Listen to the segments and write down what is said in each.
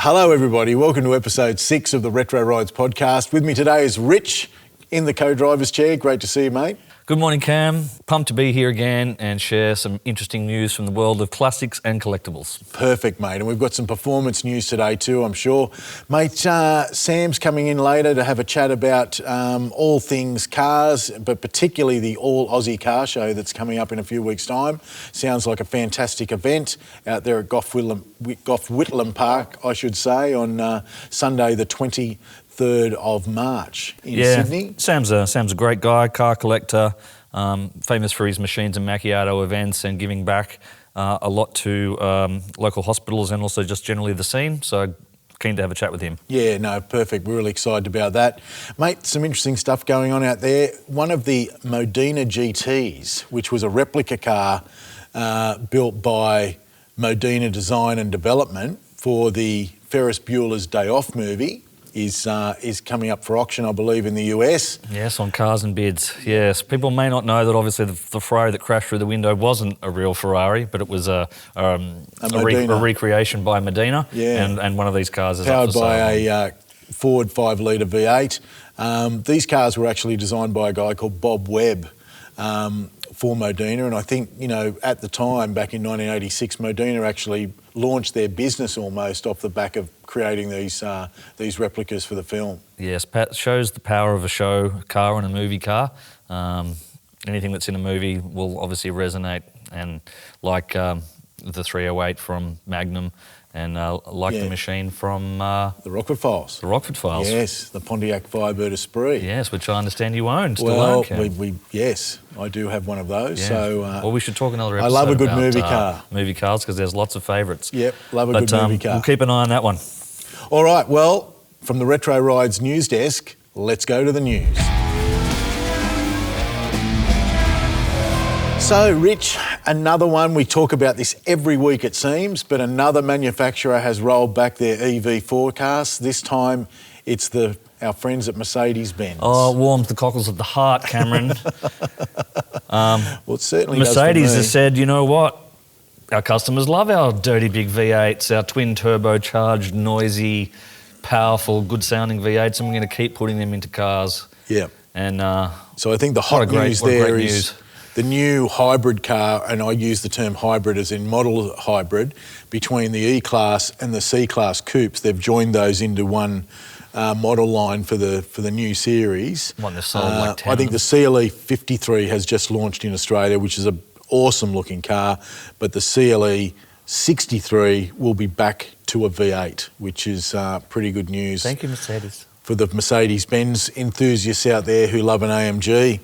Hello everybody, welcome to episode 6 of the Retro Rides podcast. With me today is Rich in the co-driver's chair. Great to see you, mate. Good morning, Cam. Pumped to be here again and share some interesting news from the world of classics and collectibles. Perfect, mate. And we've got some performance news today too, I'm sure. Mate, Sam's coming in later to have a chat about all things cars, but particularly the All Aussie Car Show that's coming up in a few weeks' time. Sounds like a fantastic event out there at Gough Whitlam Park, I should say, on Sunday the 23rd of March in Sydney. Sam's a great guy, car collector, famous for his machines and macchiato events and giving back a lot to local hospitals and also just generally the scene. So keen to have a chat with him. Yeah, no, perfect. We're really excited about that. Mate, some interesting stuff going on out there. One of the Modena GTs, which was a replica car built by Modena Design and Development for the Ferris Bueller's Day Off movie, is coming up for auction, I believe, in the US. Yes, on Cars and Bids. Yes, people may not know that obviously the Ferrari that crashed through the window wasn't a real Ferrari, but it was a recreation by Modena. Yeah. And one of these cars is powered up for by sale. a Ford 5-litre V8. These cars were actually designed by a guy called Bob Webb for Modena, and I think, you know, at the time, back in 1986, Modena actually launched their business almost off the back of creating these replicas for the film. Yes, shows the power of a show car and a movie car. Anything that's in a movie will obviously resonate, and like the 308 from Magnum, and the machine from the Rockford Files. The Rockford Files. Yes, the Pontiac Firebird Esprit. Yes, which I understand you own. Yes, I do have one of those. Yeah. So, well, we should talk another episode. I love a good about, movie car. Movie cars, because there's lots of favourites. Yep, love a good movie car. We'll keep an eye on that one. All right, well, from the Retro Rides news desk, let's go to the news. So, Rich, another one. We talk about this every week, it seems, but another manufacturer has rolled back their EV forecast. This time, it's our friends at Mercedes-Benz. Oh, it warms the cockles of the heart, Cameron. Well, it certainly Mercedes does has said, you know what? Our customers love our dirty big V8s, our twin turbocharged, noisy, powerful, good-sounding V8s, and we're going to keep putting them into cars. Yeah. And so I think the hot news there is the new hybrid car, and I use the term hybrid as in model hybrid, between the E-Class and the C-Class coupes. They've joined those into one model line for the new series. One that's sold like 10. I think the CLE 53 has just launched in Australia, which is an awesome looking car, but the CLE 63 will be back to a V8, which is pretty good news. Thank you, Mercedes. For the Mercedes-Benz enthusiasts out there who love an AMG.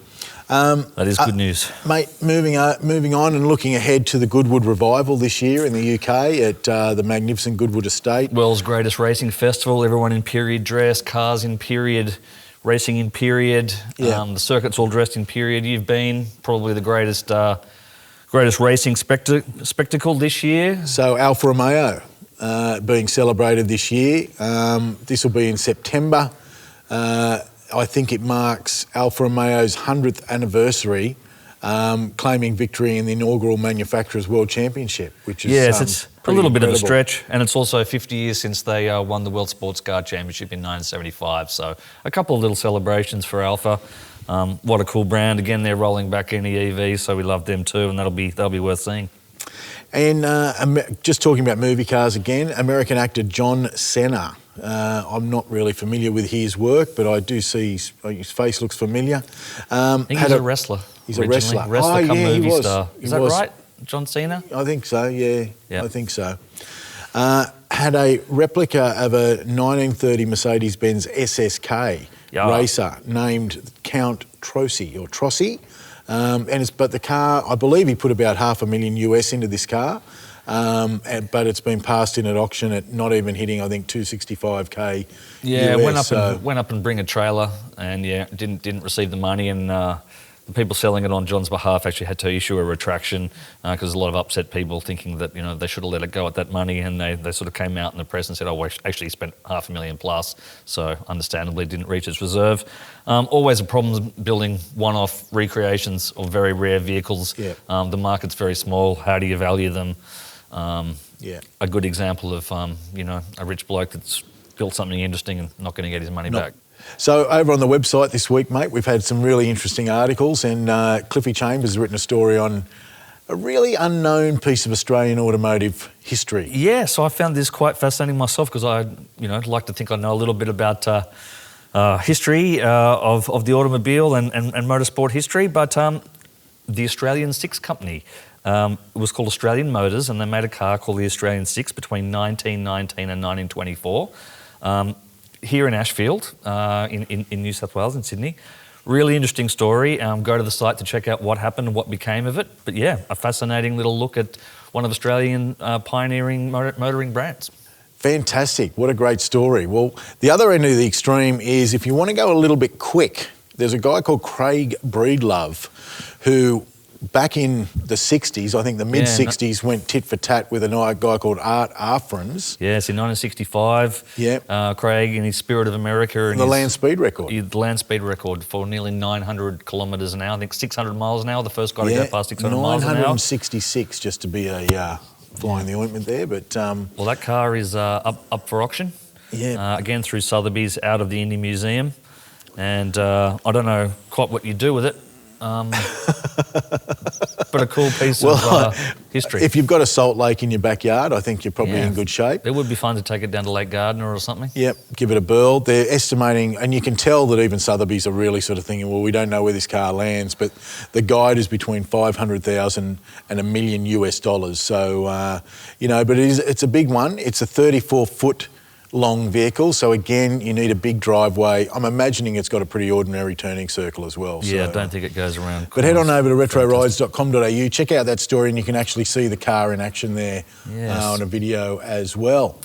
That is good news. Mate, moving on and looking ahead to the Goodwood revival this year in the UK at the magnificent Goodwood estate. World's greatest racing festival, everyone in period dress, cars in period, racing in period, the circuit's all dressed in period. You've been probably the greatest racing spectacle this year. So Alfa Romeo being celebrated this year. This will be in September. I think it marks Alfa Romeo's 100th anniversary, claiming victory in the inaugural Manufacturers' World Championship, which is it's a little bit of a incredible. stretch, and it's also 50 years since they won the World Sports Car Championship in 1975. So a couple of little celebrations for Alfa. What a cool brand! Again, they're rolling back any EVs, so we love them too, and that'll be worth seeing. And just talking about movie cars again, American actor John Cena. I'm not really familiar with his work, but I do see his face looks familiar. I think he's a wrestler. He's a wrestler. Wrestler come movie he was. star. Is that right, John Cena? I think so, yeah. Yep. I think so. Had a replica of a 1930 Mercedes-Benz SSK racer named Count Trossi. But the car, I believe he put about $500,000 US into this car. But it's been passed in at auction at not even hitting, I think, $265K. Yeah, US, went up and bring a trailer, and didn't receive the money, and the people selling it on John's behalf actually had to issue a retraction because there's a lot of upset people thinking that they should have let it go at that money, and they sort of came out in the press and said, oh, we actually spent $500,000 plus, so understandably didn't reach its reserve. Always a problem building one-off recreations of very rare vehicles. Yeah. The market's very small. How do you value them? a good example of, you know, a rich bloke that's built something interesting and not going to get his money back. So over on the website this week, mate, we've had some really interesting articles, and Cliffy Chambers has written a story on a really unknown piece of Australian automotive history. Yeah, so I found this quite fascinating myself because I, you know, like to think I know a little bit about history of the automobile and motorsport history, but the Australian Six Company, it was called Australian Motors, and they made a car called the Australian Six between 1919 and 1924 here in Ashfield, in New South Wales, in Sydney. Really interesting story. Go to the site to check out what happened and what became of it. But yeah, a fascinating little look at one of Australian pioneering motoring brands. Fantastic. What a great story. Well, the other end of the extreme is if you want to go a little bit quick, there's a guy called Craig Breedlove who back in the 60s, I think the mid-60s, went tit for tat with a guy called Art Arfrens. Yes, in 1965, Craig, in his Spirit of America... And the land speed record. The land speed record for nearly 900 kilometres an hour. I think 600 miles an hour, the first guy to go past 600 miles an hour. 966, just to be a fly in the ointment there. But well, that car is up for auction. Yeah. Again, through Sotheby's, out of the Indy Museum. And I don't know quite what you do with it. But a cool piece of history. If you've got a salt lake in your backyard, I think you're probably in good shape. It would be fun to take it down to Lake Gardner or something. Yep, give it a burl. They're estimating, and you can tell that even Sotheby's are really sort of thinking, well, we don't know where this car lands, but the guide is between $500,000 and $1 million US. So, you know, but it's a big one. It's a 34-foot long vehicle, so again you need a big driveway. I'm imagining it's got a pretty ordinary turning circle as well. Yeah, I don't think it goes around. But head on over to retrorides.com.au, check out that story, and you can actually see the car in action there on a video as well.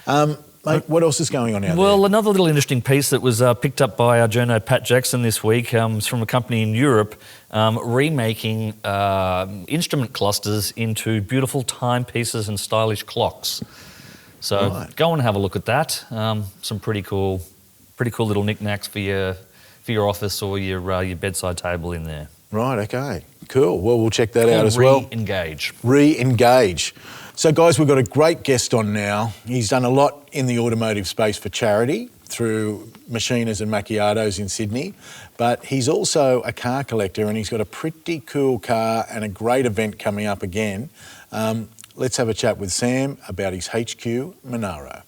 Mate, what else is going on out there? Well, another little interesting piece that was picked up by our journo Pat Jackson this week is from a company in Europe remaking instrument clusters into beautiful timepieces and stylish clocks. So go and have a look at that. Some pretty cool little knickknacks for your office or your bedside table in there. Right. Okay. Cool. Well, we'll check that out as well. Re-engage. So, guys, we've got a great guest on now. He's done a lot in the automotive space for charity through Machiners and Macchiatos in Sydney, but he's also a car collector, and he's got a pretty cool car and a great event coming up again. Let's have a chat with Sam about his HQ Monaro.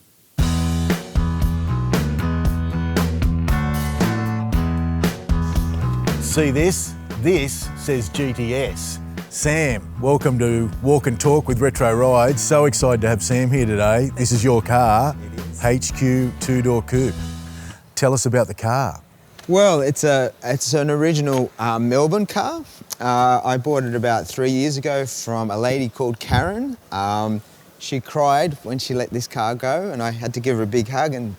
See this? This says GTS. Sam, welcome to Walk and Talk with Retro Rides. So excited to have Sam here today. This is your car, HQ two-door coupe. Tell us about the car. Well, it's an original Melbourne car. I bought it about 3 years ago from a lady called Karen. She cried when she let this car go, and I had to give her a big hug and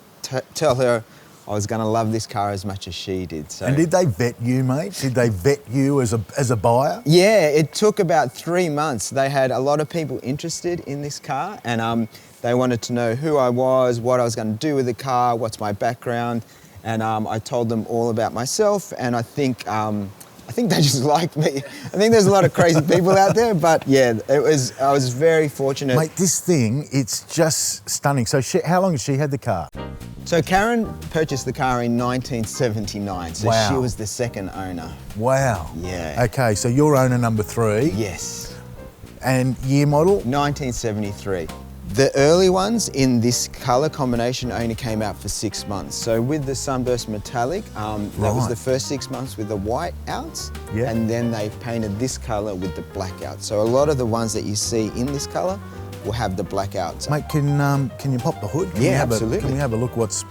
tell her I was going to love this car as much as she did. So. And did they vet you, mate? Did they vet you as a buyer? Yeah, it took about 3 months. They had a lot of people interested in this car, and they wanted to know who I was, what I was going to do with the car, what's my background. And I told them all about myself, and I think they just liked me. I think there's a lot of crazy people out there, but yeah, I was very fortunate. Mate, this thing, it's just stunning. So how long has she had the car? So Karen purchased the car in 1979, so she was the second owner. Wow. Yeah. Okay, so you're owner number 3. Yes. And year model? 1973. The early ones in this colour combination only came out for 6 months. So with the Sunburst Metallic, that was the first 6 months with the white outs, and then they painted this colour with the black out. So a lot of the ones that you see in this colour will have the black outs. Mate, can you pop the hood? Absolutely. Can we have a look what's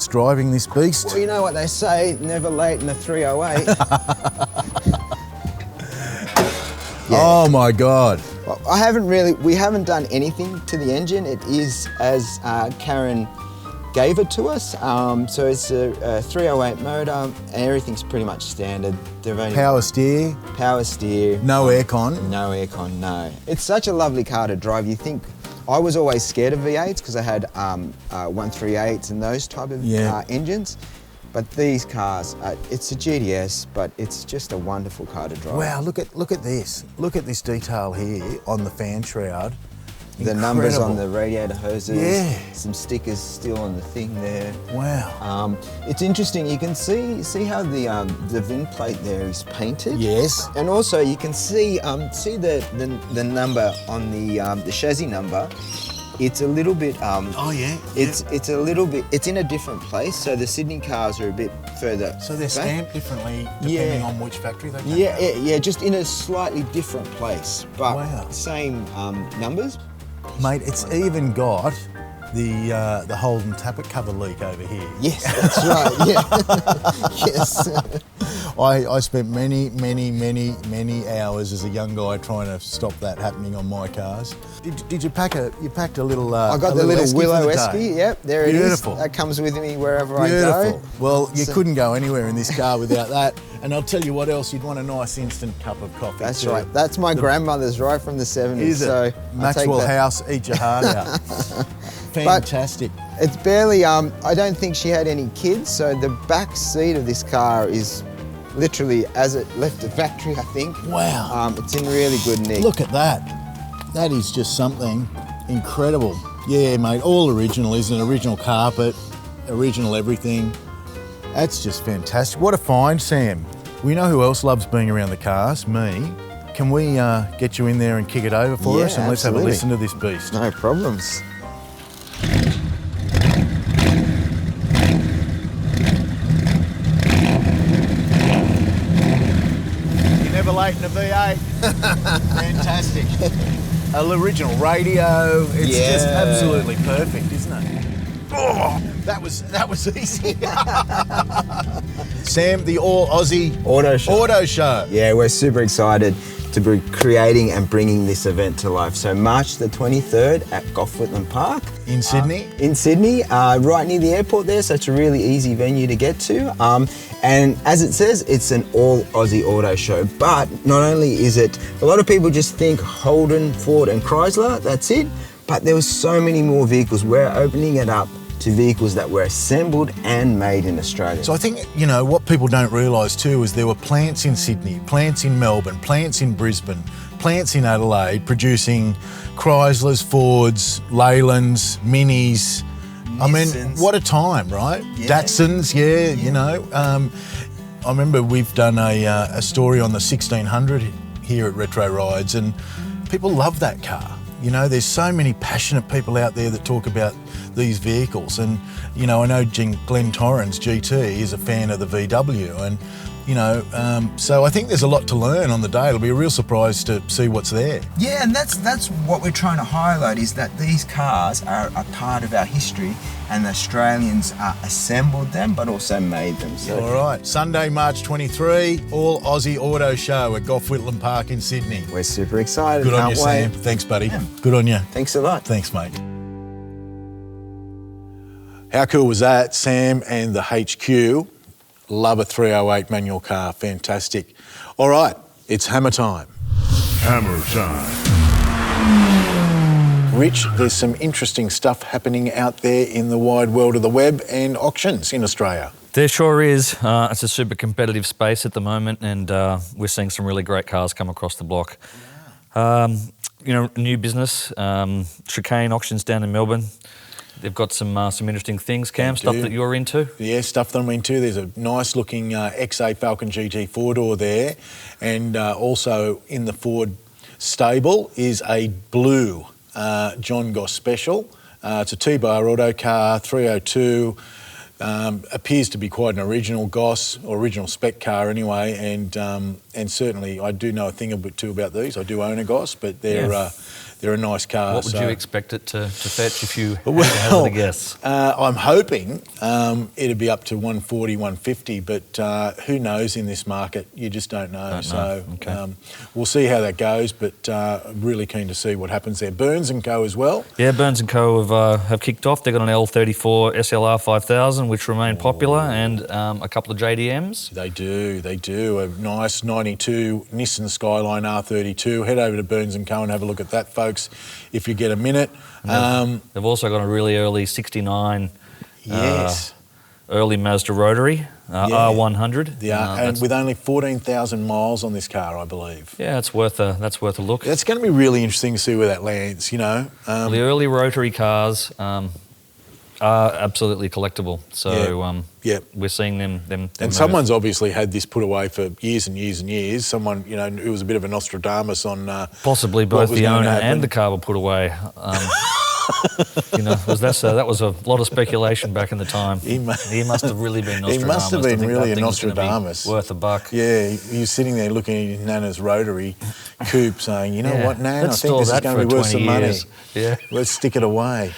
driving this beast? Well, you know what they say, never late in the 308. Oh my God. Well, we haven't done anything to the engine. It is as Karen gave it to us. So it's a 308 motor, and everything's pretty much standard. Power steer? Power steer. No aircon? No aircon, no. It's such a lovely car to drive. You think, I was always scared of V8s because I had 138s and those type of engines. But these cars, it's a GTS, but it's just a wonderful car to drive. Wow, look at this. Look at this detail here on the fan shroud. The numbers on Incredible. the radiator hoses. Yeah. Some stickers still on the thing there. Wow. It's interesting. You can see how the VIN plate there is painted. Yes. And also you can see the number on the chassis number. It's a little bit. Oh yeah. It's a little bit. It's in a different place. So the Sydney cars are a bit further. So they're back. stamped differently depending on which factory they come Yeah, just in a slightly different place, but Wow. same numbers. Mate, it's even got the Holden tappet cover leak over here. Yes, that's right. Yeah. Yes. I spent many hours as a young guy trying to stop that happening on my cars. Did you packed a little? I got the little esky Willow for the Esky. day? Yep, there it is. Beautiful. That comes with me wherever Beautiful. I go. Well, you couldn't go anywhere in this car without that. And I'll tell you what else, you'd want a nice instant cup of coffee. That's too. right. That's my grandmother's right from the 70s. Is it? So I'll take Maxwell that. House, eat your heart out. Fantastic. It's barely. I don't think she had any kids, so the back seat of this car is literally as it left the factory, I think. Wow. It's in really good nick. Look at that. That is just something incredible. Yeah, mate, all original, isn't it? Original carpet, original everything. That's just fantastic. What a find, Sam. We know who else loves being around the cars, me. Can we get you in there and kick it over for Yeah, us? And let's have a absolutely. listen to this beast. No problems. You're never late in a V8. Fantastic. An original radio. It's just Yeah. absolutely perfect, isn't it? Oh, that was easy. Sam, the All Aussie Auto Show. Auto Show. Yeah, we're super excited to be creating and bringing this event to life. So March the 23rd at Gough Park. In Sydney? In Sydney, right near the airport there, so it's a really easy venue to get to. And as it says, it's an all Aussie auto show. But not only is it, a lot of people just think Holden, Ford and Chrysler, that's it. But there were so many more vehicles. We're opening it up to vehicles that were assembled and made in Australia. So I think, you know, what people don't realise too is there were plants in Sydney, plants in Melbourne, plants in Brisbane, plants in Adelaide producing Chryslers, Fords, Leylands, Minis. I mean, Nissans. what a time, right? Yeah. Datsuns, you know. I remember we've done a story on the 1600 here at Retro Rides and people love that car. You know, there's so many passionate people out there that talk about these vehicles. And, you know, I know Glenn Torrens, GT, is a fan of the VW. And, you know, so I think there's a lot to learn on the day. It'll be a real surprise to see what's there. Yeah, and that's what we're trying to highlight is that these cars are a part of our history and the Australians assembled them but also made them. So All right, Sunday, March 23, All Aussie Auto Show at Gough Park in Sydney. we're super excited. Good on Can't you, wait. Sam. Thanks, buddy. Good on you. Thanks a lot. Thanks, mate. How cool was that? Sam and the HQ. Love a 308 manual car. Fantastic. All right, it's hammer time. Hammer time. Rich, there's some interesting stuff happening out there in the wide world of the web and auctions in Australia. There sure is. It's a super competitive space at the moment, and we're seeing some really great cars come across the block. You know, new business, Chicane Auctions down in Melbourne. They've got some interesting things, Cam, They stuff do. that you're into. Yeah, stuff that I'm into. There's a nice looking XA Falcon GT four-door there. And also in the Ford stable is a blue John Goss Special. It's a T-Bar auto car, 302. Appears to be quite an original Goss, or original spec car anyway. And certainly I do know a thing or two about these. I do own a Goss, but they're a nice car. What would so- you expect it to fetch if you had to hazard a guess? I'm hoping it'd be up to 140, 150, but who knows in this market? You just don't know. Don't know. So Okay. we'll see how that goes, but really keen to see what happens there. Burns & Co as well. Yeah, Burns & Co have kicked off. They've got an L34 SLR 5000, which remain popular, and a couple of JDMs. They do. A nice 92 Nissan Skyline R32. Head over to Burns & Co and have a look at that, folks, if you get a minute. They've also got a really early 69 Yes. early Mazda rotary, R100. Yeah, and with only 14,000 miles on this car, I believe. Yeah, that's worth a look. It's going to be really interesting to see where that lands, you know. The early rotary cars are absolutely collectible. So we're seeing them and move. someone's obviously had this put away for years and years and years. Someone, you know, who was a bit of a Nostradamus on possibly both the owner and the car were put away. You know, that was a lot of speculation back in the time. He must have really been Nostradamus. He must have been really a Nostradamus. Worth $1. Yeah, he was sitting there looking at his Nana's rotary coupe saying, you know what, Nan, I think this is going to be worth some money. Yeah. Let's stick it away.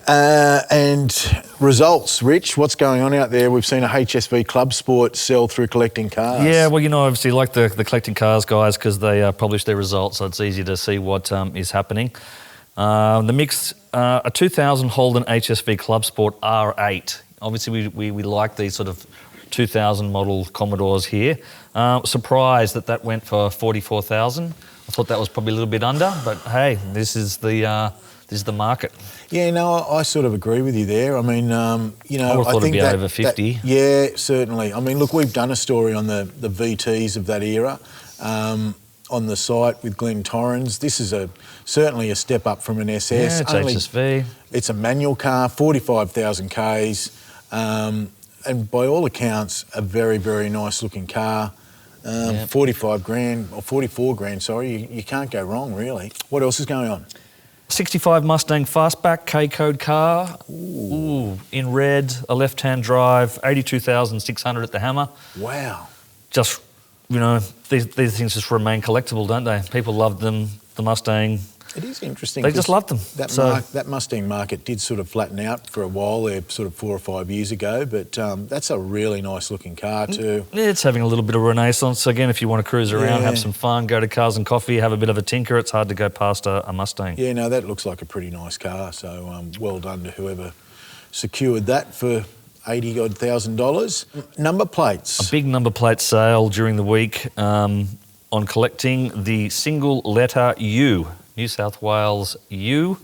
And results, Rich, what's going on out there? We've seen a HSV Club Sport sell through collecting cars. Yeah, well, you know, obviously like the collecting cars guys because they publish their results, so it's easy to see what is happening. The mixed, a 2000 Holden HSV Club Sport R8. Obviously, we like these sort of 2000 model Commodores here. Surprised that went for 44,000. I thought that was probably a little bit under, but hey, this is the market. Yeah, no, I sort of agree with you there. I mean, you know, I think it'd be over 50. Yeah, certainly. I mean, look, we've done a story on the VTs of that era on the site with Glenn Torrens. This is certainly a step up from an SS. Yeah, it's HSV. It's a manual car, 45,000 Ks, and by all accounts, a very, very nice looking car. 45 grand, or 44 grand, sorry, you can't go wrong, really. What else is going on? 65 Mustang Fastback K-code car. Ooh, in red, a left-hand drive, 82,600 at the Hammer. Wow. Just, you know, these things just remain collectible, don't they? People love them, the Mustang. It is interesting. They just love them. That Mustang market did sort of flatten out for a while there, sort of 4 or 5 years ago, but that's a really nice looking car too. Yeah, it's having a little bit of renaissance. Again, if you want to cruise around, have some fun, go to Cars and Coffee, have a bit of a tinker, it's hard to go past a Mustang. Yeah, no, that looks like a pretty nice car, so well done to whoever secured that for $80,000. Number plates. A big number plate sale during the week on collecting the single letter U. New South Wales U,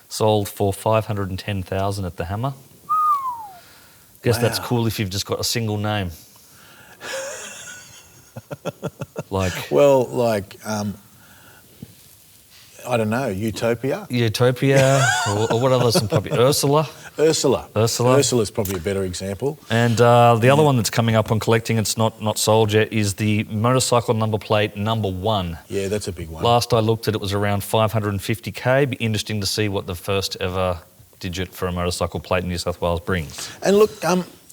sold for 510,000 at the Hammer. Guess that's cool if you've just got a single name. I don't know, Utopia? Utopia, or what others? Probably Ursula. Ursula's probably a better example. And the other one that's coming up on collecting, it's not sold yet, is the motorcycle number plate number 1. Yeah, that's a big one. Last I looked at it was around 550k. Be interesting to see what the first ever digit for a motorcycle plate in New South Wales brings. And look,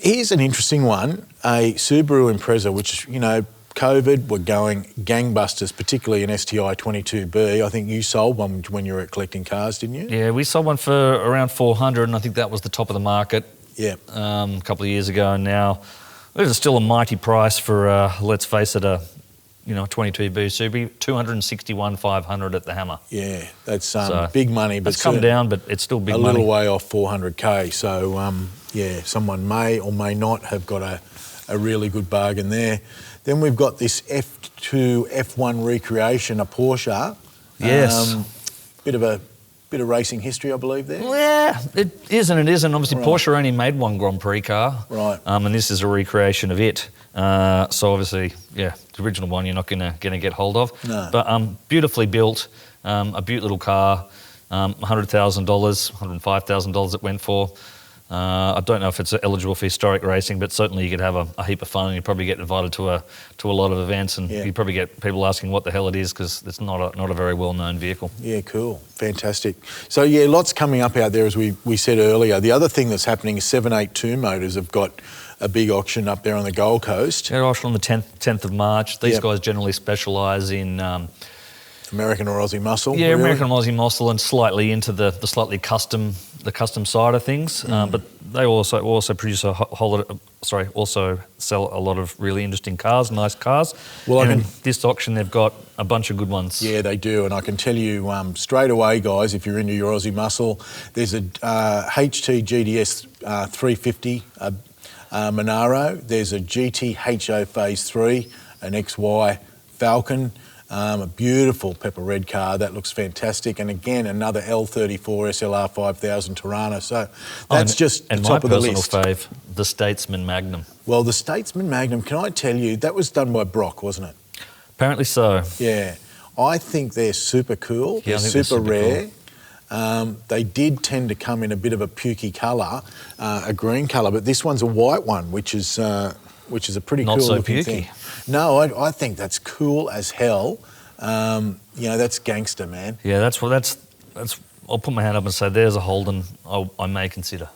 here's an interesting one, a Subaru Impreza, which, you know, COVID were going gangbusters, particularly an STI 22B. I think you sold one when you were collecting cars, didn't you? Yeah, we sold one for around 400, and I think that was the top of the market. Yeah. A couple of years ago, and now it is still a mighty price for, let's face it, a 22B Subaru, 261,500 at the Hammer. Yeah, that's big money, but it's come down, but it's still big money. A little way off 400k. So yeah, someone may or may not have got a really good bargain there. Then we've got this F2 F1 recreation, a Porsche. Yes. Bit of racing history, I believe, there. Yeah, it is and it isn't. Obviously, right. Porsche only made one Grand Prix car. Right. And this is a recreation of it. So obviously, yeah, the original one you're not gonna get hold of. No. But beautifully built, a beaut little car, $100,000, $105,000 it went for. I don't know if it's eligible for historic racing, but certainly you could have a heap of fun, and you probably get invited to a lot of events, and you probably get people asking what the hell it is because it's not a very well-known vehicle. Yeah, cool, fantastic. So yeah, lots coming up out there as we said earlier. The other thing that's happening is 782 Motors have got a big auction up there on the Gold Coast. They're auction on the 10th of March. These guys generally specialise in American or Aussie muscle. Yeah, really? American and Aussie muscle, and slightly into the slightly custom side of things. But they also produce also sell a lot of really interesting cars, nice cars. Well, and in this auction they've got a bunch of good ones. Yeah, they do, and I can tell you straight away, guys, if you're into your Aussie muscle, there's a HT GDS 350 Monaro. There's a GT HO Phase 3, an XY Falcon. A beautiful pepper red car. That looks fantastic. And again, another L34 SLR 5000 Tirana. So that's just the top of the list. And my personal fave, the Statesman Magnum. Well, the Statesman Magnum, can I tell you, that was done by Brock, wasn't it? Apparently so. Yeah. I think they're super cool. Yeah, they're super rare. Cool. They did tend to come in a bit of a pukey colour, a green colour, but this one's a white one, which is a pretty Not cool so looking pukey. thing. No, I think that's cool as hell. That's gangster, man. Yeah, that's. I'll put my hand up and say, there's a Holden I may consider.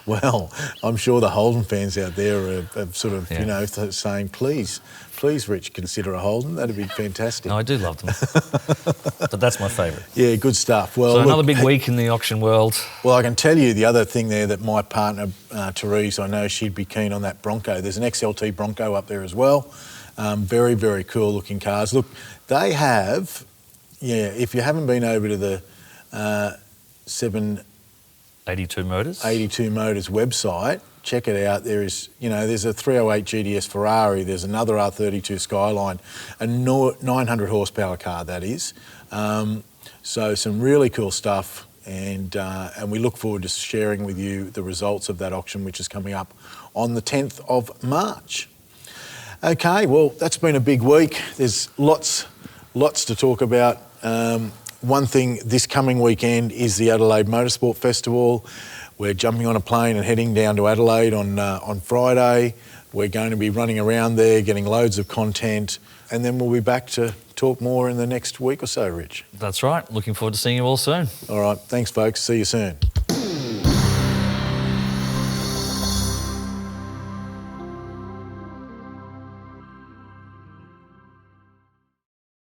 Well, I'm sure the Holden fans out there are sort of, saying, please, Rich, consider a Holden. That'd be fantastic. No, I do love them. But that's my favourite. Yeah, good stuff. Well, so another big week in the auction world. Well, I can tell you the other thing there that my partner, Therese, I know she'd be keen on that Bronco. There's an XLT Bronco up there as well. Very, very cool looking cars. Look, they have, if you haven't been over to the 82 Motors. 82 Motors website, check it out. There's a 308 GTS Ferrari, there's another R32 Skyline, a 900 horsepower car that is. So some really cool stuff, and we look forward to sharing with you the results of that auction, which is coming up on the 10th of March. Okay, well, that's been a big week. There's lots to talk about. One thing this coming weekend is the Adelaide Motorsport Festival. We're jumping on a plane and heading down to Adelaide on Friday. We're going to be running around there, getting loads of content, and then we'll be back to talk more in the next week or so, Rich. That's right. Looking forward to seeing you all soon. All right. Thanks, folks. See you soon.